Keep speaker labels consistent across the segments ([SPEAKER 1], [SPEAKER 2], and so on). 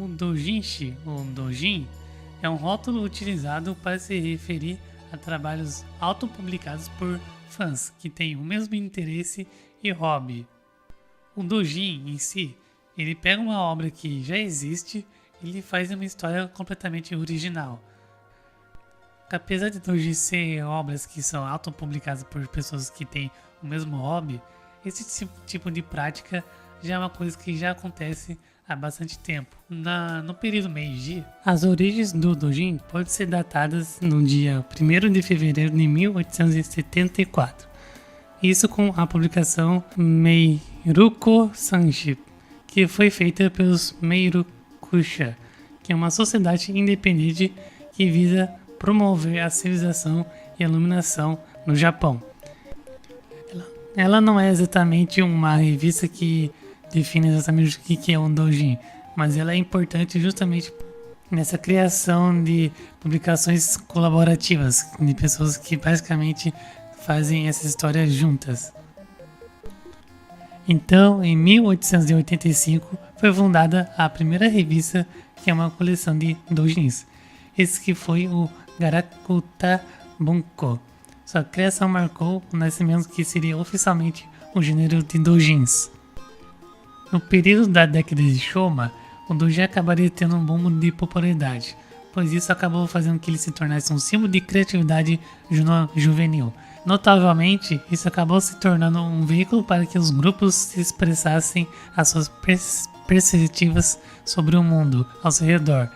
[SPEAKER 1] O doujinshi, ou doujin, é um rótulo utilizado para se referir a trabalhos autopublicados por fãs que têm o mesmo interesse e hobby. O doujin em si, ele pega uma obra que já existe e ele faz uma história completamente original. Apesar de doujin ser obras que são autopublicadas por pessoas que têm o mesmo hobby, esse tipo de prática já é uma coisa que já acontece há bastante tempo. No período Meiji, as origens do doujin podem ser datadas no dia 1º de fevereiro de 1874. Isso com a publicação Meiruko Sanshi, que foi feita pelos Meirukusha, que é uma sociedade independente que visa promover a civilização e a iluminação no Japão. Ela não é exatamente uma revista que define exatamente o que é um doujin, mas ela é importante justamente nessa criação de publicações colaborativas, de pessoas que basicamente fazem essa história juntas. Então, em 1885, foi fundada a primeira revista, que é uma coleção de doujins. Esse que foi o Garakuta Bunko. Sua criação marcou o nascimento que seria oficialmente o gênero de doujins. No período da década de Showa, o doujin acabaria tendo um boom de popularidade, pois isso acabou fazendo que ele se tornasse um símbolo de criatividade juvenil. Notavelmente, isso acabou se tornando um veículo para que os grupos se expressassem as suas perspectivas sobre o mundo ao seu redor,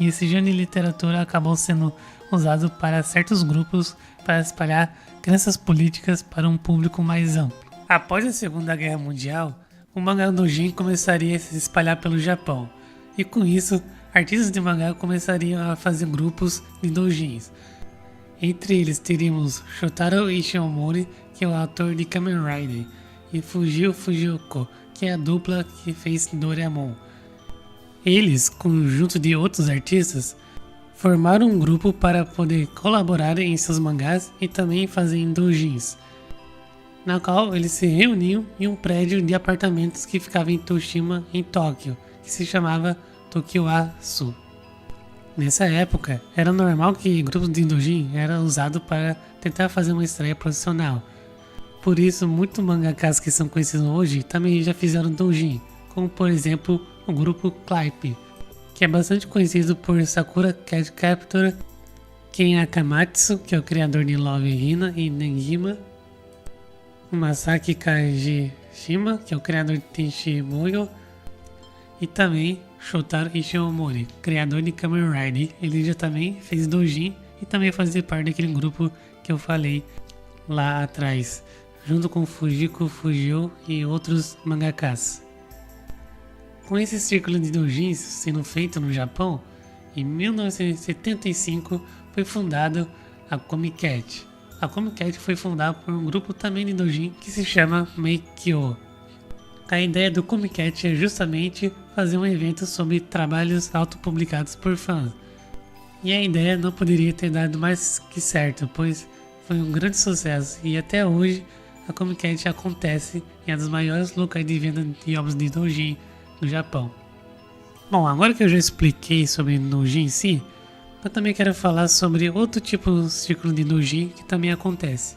[SPEAKER 1] e esse gênero de literatura acabou sendo usado para certos grupos para espalhar crenças políticas para um público mais amplo. Após a Segunda Guerra Mundial, o mangá doujin começaria a se espalhar pelo Japão, e com isso, artistas de mangá começariam a fazer grupos de doujins. Entre eles teríamos Shotaro Ishimori, que é o autor de Kamen Rider, e Fujio Fujioka, que é a dupla que fez Doraemon. Eles, conjunto de outros artistas, formaram um grupo para poder colaborar em seus mangás e também fazer doujins, na qual eles se reuniam em um prédio de apartamentos que ficava em Toshima, em Tóquio, que se chamava Tokiwasu. Nessa época, era normal que grupos de doujin eram usados para tentar fazer uma estreia profissional. Por isso, muitos mangakas que são conhecidos hoje também já fizeram doujin, como por exemplo o grupo Clipe, que é bastante conhecido por Sakura Card Captor, Ken Akamatsu, que é o criador de Love Hina e Negima, Masaki Kajishima, que é o criador de Tenchi Muyo, e também Shotaro Ishimori, criador de Kamen Rider. Ele já também fez doujin e também fazia parte daquele grupo que eu falei lá atrás, junto com Fujiko Fujio e outros mangakas. Com esse círculo de doujins sendo feito no Japão, em 1975 foi fundado a Comic Cat. A Comic Cat foi fundada por um grupo também de doujin que se chama Meikyo. A ideia do Comic Cat é justamente fazer um evento sobre trabalhos autopublicados por fãs. E a ideia não poderia ter dado mais que certo, pois foi um grande sucesso e até hoje a Comic Cat acontece em um dos maiores locais de venda de obras de doujin no Japão. Bom, agora que eu já expliquei sobre doujin em si, eu também quero falar sobre outro tipo de círculo de doujin que também acontece.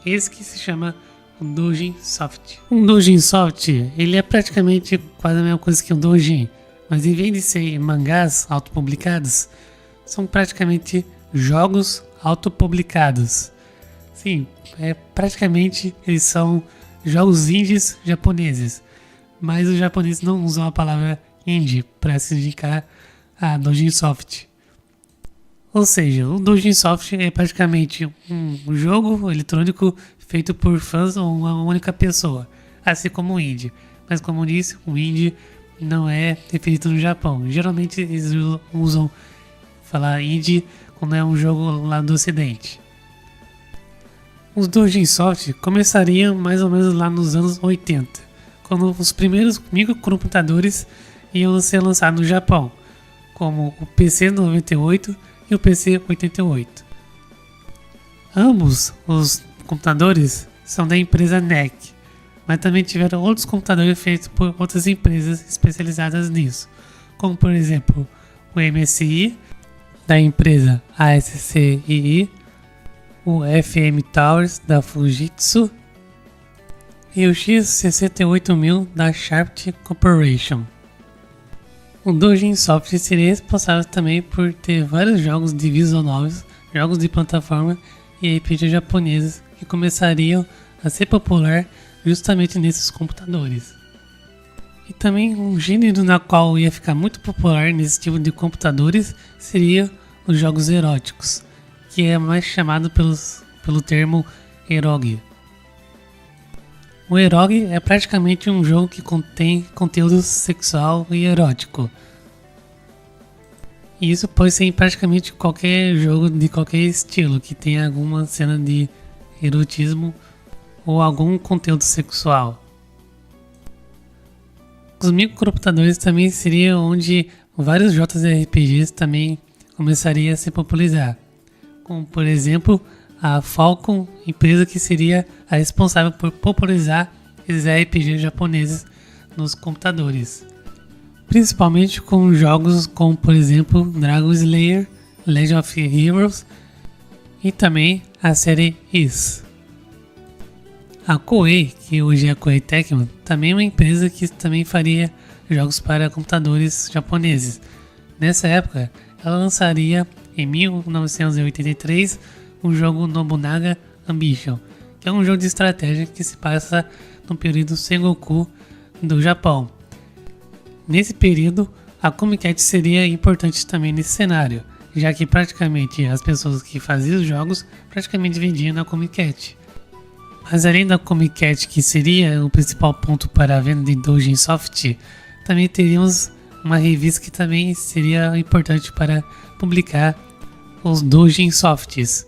[SPEAKER 1] Esse que se chama o doujin soft. Um doujin soft, ele é praticamente quase a mesma coisa que um doujin, mas em vez de ser mangás autopublicados, são praticamente jogos autopublicados. Sim, praticamente eles são jogos indies japoneses, mas os japoneses não usam a palavra indie para se indicar a doujin soft. Ou seja, o doujin soft é praticamente um jogo eletrônico feito por fãs ou uma única pessoa, assim como o indie. Mas como eu disse, o indie não é definido no Japão. Geralmente eles usam falar indie quando é um jogo lá do ocidente. Os doujin soft começariam mais ou menos lá nos anos 80, quando os primeiros microcomputadores iam ser lançados no Japão, como o PC-98 e o PC-88. Ambos os computadores são da empresa NEC, mas também tiveram outros computadores feitos por outras empresas especializadas nisso, como por exemplo o MSI, da empresa ASCII, o FM Towers, da Fujitsu, e o X68000 da Sharp Corporation. O Dojin Soft seria responsável também por ter vários jogos de visual novels, jogos de plataforma e RPG japoneses que começariam a ser popular justamente nesses computadores. E também um gênero na qual ia ficar muito popular nesse tipo de computadores seria os jogos eróticos, que é mais chamado pelo termo eroge. O eroge é praticamente um jogo que contém conteúdo sexual e erótico. E isso pode ser em praticamente qualquer jogo de qualquer estilo que tenha alguma cena de erotismo ou algum conteúdo sexual. Os microcomputadores também seriam onde vários JRPGs também começariam a se popularizar, como por exemplo a Falcom, empresa que seria a responsável por popularizar esses RPGs japoneses nos computadores, principalmente com jogos como por exemplo Dragon Slayer, Legend of Heroes e também a série Is. A Koei, que hoje é a Koei Tecmo, também é uma empresa que também faria jogos para computadores japoneses. Nessa época, ela lançaria em 1983 o jogo Nobunaga Ambition, que é um jogo de estratégia que se passa no período Sengoku do Japão. Nesse período, a Comiket seria importante também nesse cenário, já que praticamente as pessoas que faziam os jogos praticamente vendiam na Comiket. Mas além da Comiket, que seria o principal ponto para a venda de Dojin Soft, também teríamos uma revista que também seria importante para publicar os Dojin Softs,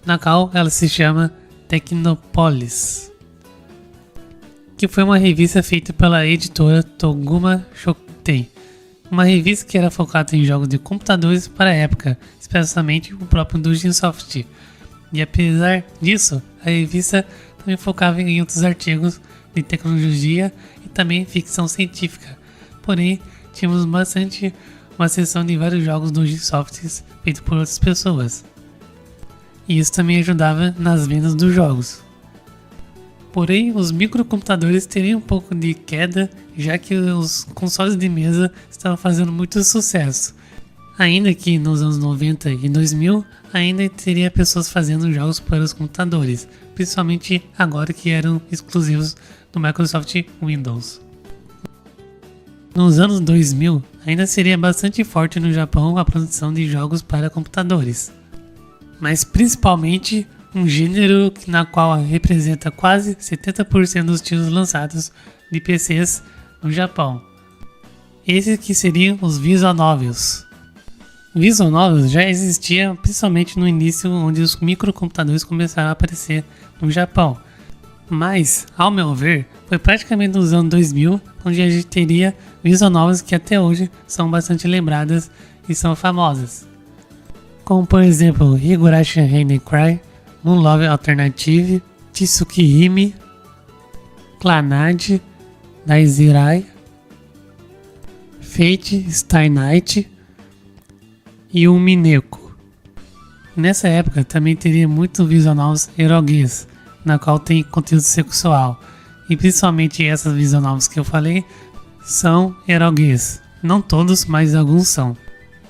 [SPEAKER 1] na qual ela se chama Tecnopolis, que foi uma revista feita pela editora Toguma Shoten, uma revista que era focada em jogos de computadores para a época, especialmente o próprio Dojin Soft. E apesar disso, a revista também focava em outros artigos de tecnologia e também ficção científica. Porém, tínhamos bastante uma seção de vários jogos Dojin Softs feitos por outras pessoas. E isso também ajudava nas vendas dos jogos. Porém, os microcomputadores teriam um pouco de queda, já que os consoles de mesa estavam fazendo muito sucesso. Ainda que nos anos 90 e 2000, ainda teria pessoas fazendo jogos para os computadores, principalmente agora que eram exclusivos do Microsoft Windows. Nos anos 2000, ainda seria bastante forte no Japão a produção de jogos para computadores, mas principalmente um gênero na qual representa quase 70% dos títulos lançados de PCs no Japão. Esses que seriam os Visual Novels. Visual Novels já existia principalmente no início, onde os microcomputadores começaram a aparecer no Japão. Mas, ao meu ver, foi praticamente nos anos 2000 onde a gente teria Visual Novels que até hoje são bastante lembradas e são famosas. Como por exemplo Higurashi Reine Cry, Moon Love Alternative, Tsukihime, Clannad, Daizirai, Fate Stay Night e o Mineko. Nessa época também teria muitos visual novels eroguês, na qual tem conteúdo sexual, e principalmente essas visual novels que eu falei são eroguês. Não todos, mas alguns são.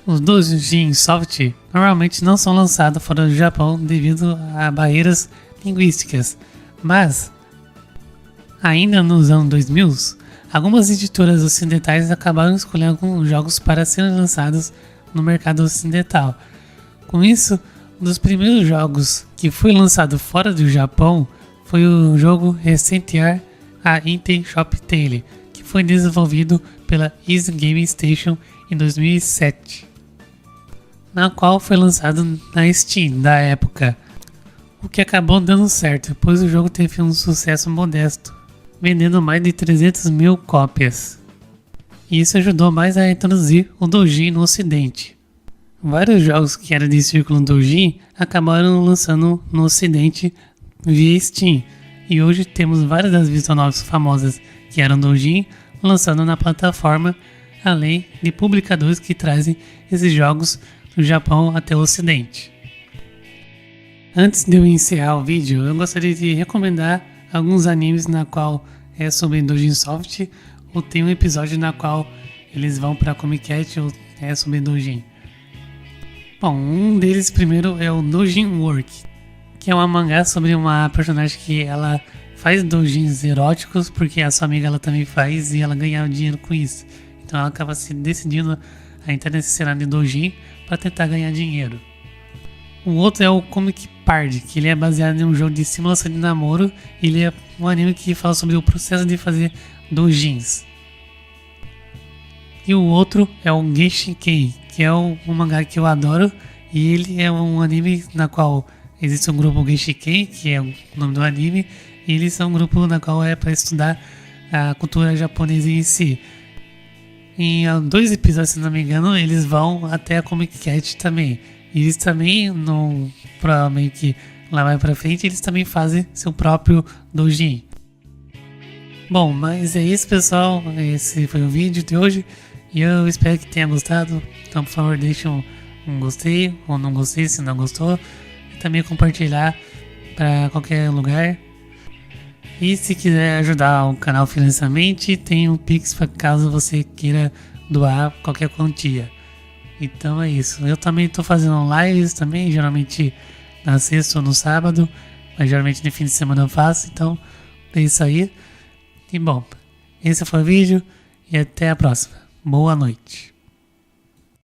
[SPEAKER 1] Os Dojin Soft normalmente não são lançados fora do Japão devido a barreiras linguísticas, mas ainda nos anos 2000, algumas editoras ocidentais acabaram escolhendo alguns jogos para serem lançados no mercado ocidental. Com isso, um dos primeiros jogos que foi lançado fora do Japão foi o jogo Recentear a Inten Shop Tale, que foi desenvolvido pela Easy Game Station em 2007, na qual foi lançado na Steam da época, o que acabou dando certo, pois o jogo teve um sucesso modesto, vendendo mais de 300 mil cópias. E isso ajudou mais a introduzir o Dojin no ocidente. Vários jogos que eram de círculo Dojin acabaram lançando no ocidente via Steam, e hoje temos várias das visual novels famosas que eram Dojin lançando na plataforma além de publicadores que trazem esses jogos do Japão até o Ocidente. Antes de eu encerrar o vídeo, eu gostaria de recomendar alguns animes na qual é sobre Dojin Soft, ou tem um episódio na qual eles vão para Comic Cat ou é sobre Dojin. Bom, um deles primeiro é o Dojin Work, que é uma mangá sobre uma personagem que ela faz dojins eróticos porque a sua amiga ela também faz e ela ganha dinheiro com isso. Então ela acaba se decidindo a entrar nesse cenário de dojin para tentar ganhar dinheiro. O outro é o Comic Pard, que ele é baseado em um jogo de simulação de namoro. Ele é um anime que fala sobre o processo de fazer dojins. E o outro é o Genshiken, que é um mangá que eu adoro. E ele é um anime na qual existe um grupo Genshiken, que é o nome do anime. E eles são um grupo na qual é para estudar a cultura japonesa em si. Em 2 episódios, se não me engano, eles vão até a Comic Cat também. E eles também, provavelmente que lá mais pra frente, eles também fazem seu próprio dojin. Bom, mas é isso, pessoal. Esse foi o vídeo de hoje. E eu espero que tenha gostado. Então, por favor, deixe um gostei ou não gostei se não gostou. E também compartilhar para qualquer lugar. E se quiser ajudar o canal financeiramente, tem um Pix para caso você queira doar qualquer quantia. Então é isso. Eu também estou fazendo lives também, geralmente na sexta ou no sábado, mas geralmente no fim de semana eu faço. Então é isso aí. E bom, esse foi o vídeo e até a próxima. Boa noite.